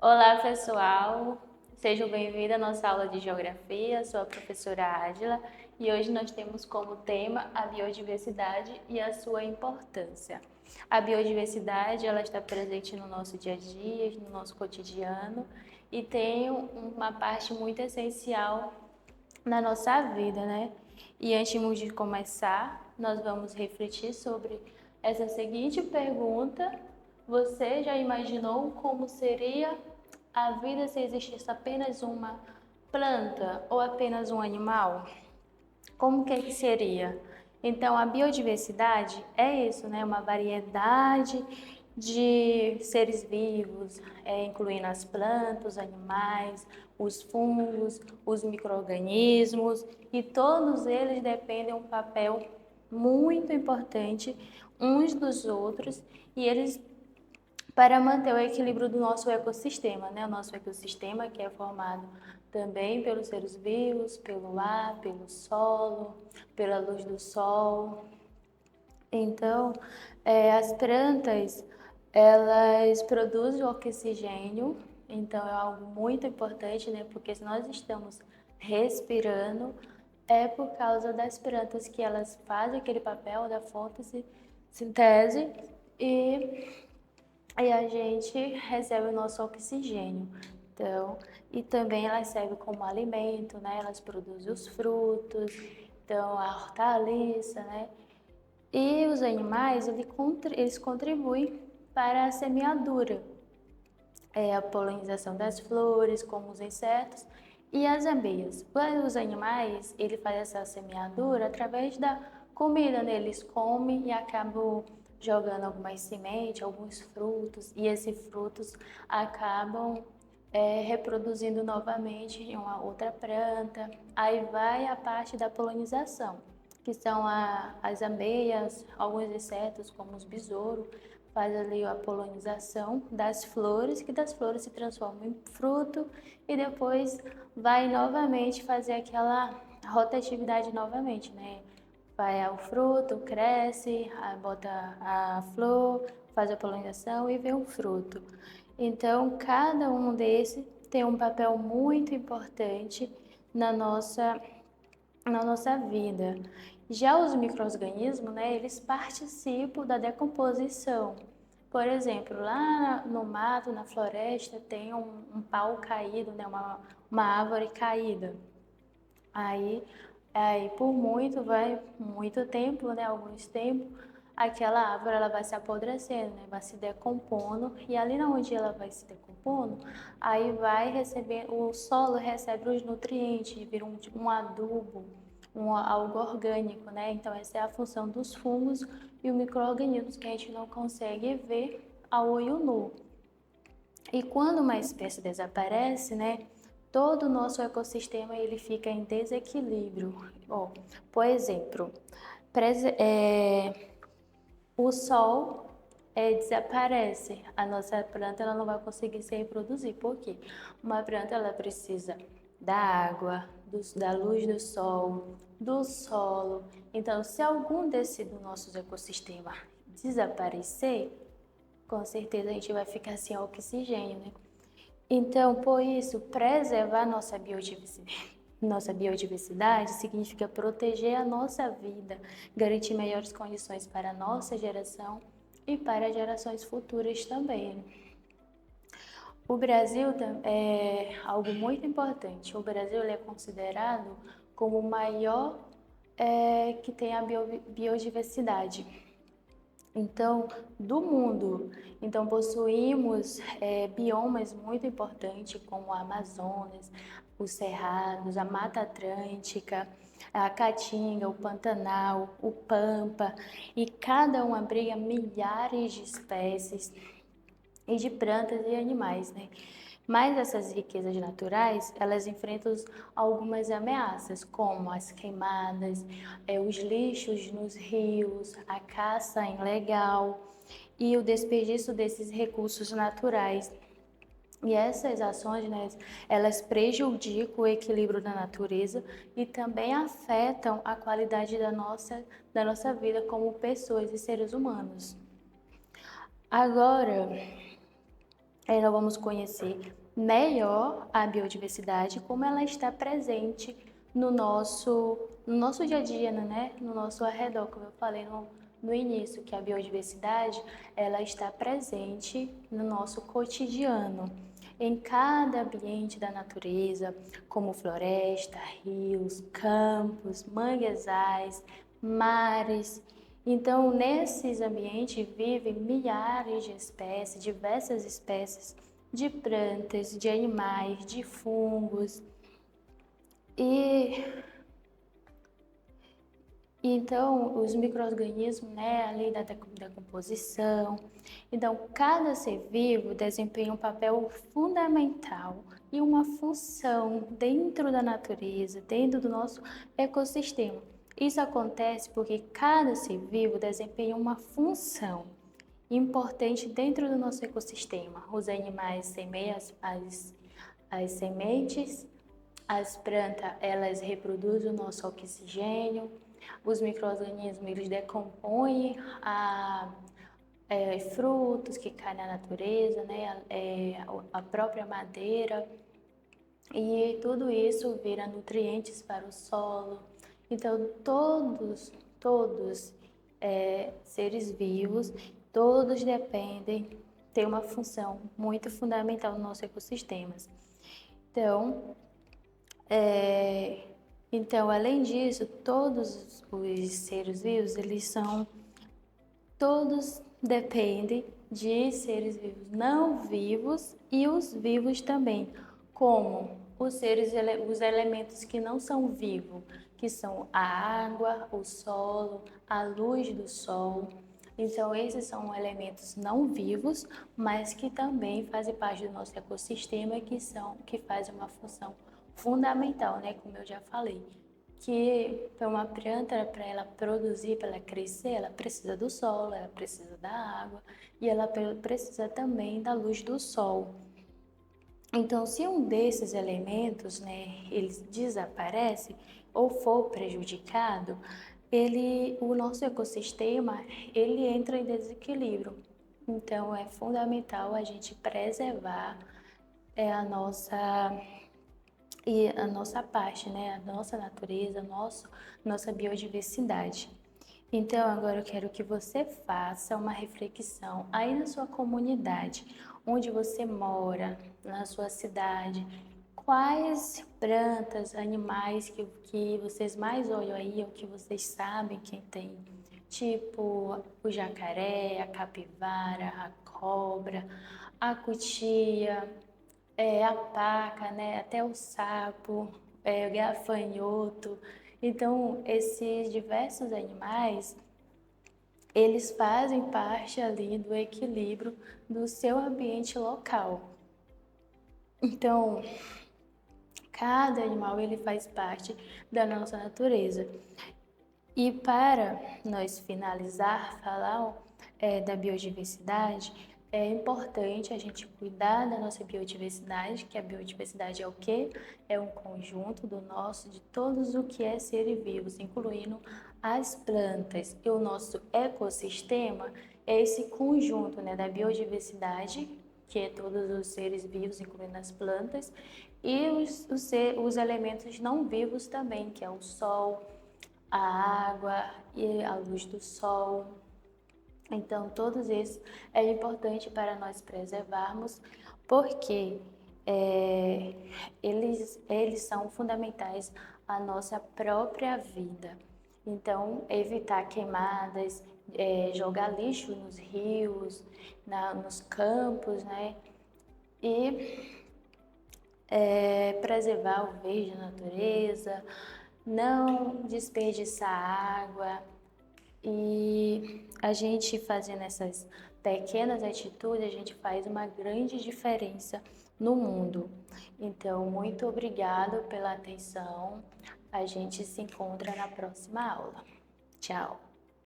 Olá, pessoal! Sejam bem-vindos à nossa aula de Geografia. Sou a professora Ádila e hoje nós temos como tema a biodiversidade e a sua importância. A biodiversidade, ela está presente no nosso dia a dia, no nosso cotidiano e tem uma parte muito essencial na nossa vida, né? E antes de começar, nós vamos refletir sobre essa seguinte pergunta: você já imaginou como seria a vida se existisse apenas uma planta ou apenas um animal? Como que seria? Então, a biodiversidade é isso, né? Uma variedade de seres vivos, incluindo as plantas, os animais, os fungos, os micro-organismos, e todos eles dependem de um papel muito importante uns dos outros, e eles para manter o equilíbrio do nosso ecossistema, né? O nosso ecossistema que é formado também pelos seres vivos, pelo ar, pelo solo, pela luz do sol. Então, as plantas, elas produzem oxigênio, então é algo muito importante, né? Porque se nós estamos respirando, é por causa das plantas que elas fazem aquele papel da fotossintese e a gente recebe o nosso oxigênio. Então, e também elas servem como alimento, né? Elas produzem os frutos, então a hortaliça, né? E os animais, eles contribuem para a semeadura, a polinização das flores, como os insetos e as abelhas. Os animais, ele faz essa semeadura através da comida, né? Eles comem e acabam jogando algumas sementes, alguns frutos, e esses frutos acabam reproduzindo novamente em uma outra planta. Aí vai a parte da polinização, que são as abelhas, alguns insetos, como os besouros, faz ali a polinização das flores, que das flores se transformam em fruto e depois vai novamente fazer aquela rotatividade novamente, né? Vai ao fruto, cresce, aí bota a flor, faz a polinização e vem o fruto. Então, cada um desses tem um papel muito importante na nossa vida. Já os micro-organismos, né, eles participam da decomposição. Por exemplo, lá no mato, na floresta, tem um pau caído, né, uma árvore caída. Aí por muito tempo, né, alguns tempos, aquela árvore ela vai se apodrecendo, né, vai se decompondo, e ali na onde ela vai se decompondo, aí vai receber, o solo recebe os nutrientes, vira um adubo, algo orgânico, né? Então essa é a função dos fungos e os micro-organismos que a gente não consegue ver a olho nu. E quando uma espécie desaparece, né, todo o nosso ecossistema ele fica em desequilíbrio. Ó, por exemplo, o sol desaparece, a nossa planta ela não vai conseguir se reproduzir. Por quê? Uma planta ela precisa da água, da luz do sol, do solo. Então, se algum desse do nosso ecossistema desaparecer, com certeza a gente vai ficar sem oxigênio, né? Então, por isso, preservar nossa biodiversidade significa proteger a nossa vida, garantir melhores condições para a nossa geração e para gerações futuras também. O Brasil é algo muito importante. O Brasil é considerado como o maior que tem a biodiversidade. Então, do mundo. Então, possuímos biomas muito importantes, como a Amazonas, os Cerrados, a Mata Atlântica, a Caatinga, o Pantanal, o Pampa, e cada um abriga milhares de espécies e de plantas e animais, né? Mas essas riquezas naturais, elas enfrentam algumas ameaças, como as queimadas, os lixos nos rios, a caça ilegal e o desperdício desses recursos naturais. E essas ações, né, elas prejudicam o equilíbrio da natureza e também afetam a qualidade da nossa vida como pessoas e seres humanos. Agora, nós vamos conhecer melhor a biodiversidade, como ela está presente no nosso dia a dia, né? No nosso arredor, como eu falei no início, que a biodiversidade ela está presente no nosso cotidiano, em cada ambiente da natureza, como floresta, rios, campos, manguezais, mares. Então, nesses ambientes vivem milhares de espécies, diversas espécies de plantas, de animais, de fungos. E então, os micro-organismos, né, a lei da decomposição. Então, cada ser vivo desempenha um papel fundamental e uma função dentro da natureza, dentro do nosso ecossistema. Isso acontece porque cada ser vivo desempenha uma função importante dentro do nosso ecossistema. Os animais semeiam as sementes, as plantas, elas reproduzem o nosso oxigênio, os micro-organismos, eles decompõem frutos que caem na natureza, né? A própria madeira, e tudo isso vira nutrientes para o solo. Então, todos seres vivos, todos dependem, têm uma função muito fundamental no nosso ecossistema. Então, além disso, todos os seres vivos, todos dependem de seres vivos não vivos e os vivos também, como os elementos que não são vivos, que são a água, o solo, a luz do sol. Então, esses são elementos não vivos, mas que também fazem parte do nosso ecossistema e que fazem uma função fundamental, né? Como eu já falei, que para uma planta, para ela produzir, para ela crescer, ela precisa do solo, ela precisa da água e ela precisa também da luz do sol. Então, se um desses elementos, né, eles desaparece ou for prejudicado, o nosso ecossistema, ele entra em desequilíbrio. Então, é fundamental a gente preservar a nossa parte, né? A nossa natureza, nossa biodiversidade. Então, agora eu quero que você faça uma reflexão aí na sua comunidade, onde você mora, na sua cidade. Quais plantas, animais que vocês mais olham aí, ou que vocês sabem quem tem? Tipo o jacaré, a capivara, a cobra, a cutia, a paca, né? Até o sapo, o gafanhoto. Então, esses diversos animais, eles fazem parte ali do equilíbrio do seu ambiente local. Então, cada animal ele faz parte da nossa natureza. E para nós finalizar, falar da biodiversidade, é importante a gente cuidar da nossa biodiversidade, que a biodiversidade é o quê? É um conjunto de todos o que é seres vivos, incluindo as plantas. E o nosso ecossistema é esse conjunto, né, da biodiversidade, que é todos os seres vivos, incluindo as plantas, e os elementos não vivos também, que é o sol, a água e a luz do sol. Então, todos esses é importante para nós preservarmos, porque eles são fundamentais à nossa própria vida. Então, evitar queimadas, jogar lixo nos rios, nos campos, né? E preservar o verde da natureza, não desperdiçar água. E a gente fazendo essas pequenas atitudes, a gente faz uma grande diferença no mundo. Então, muito obrigada pela atenção. A gente se encontra na próxima aula. Tchau!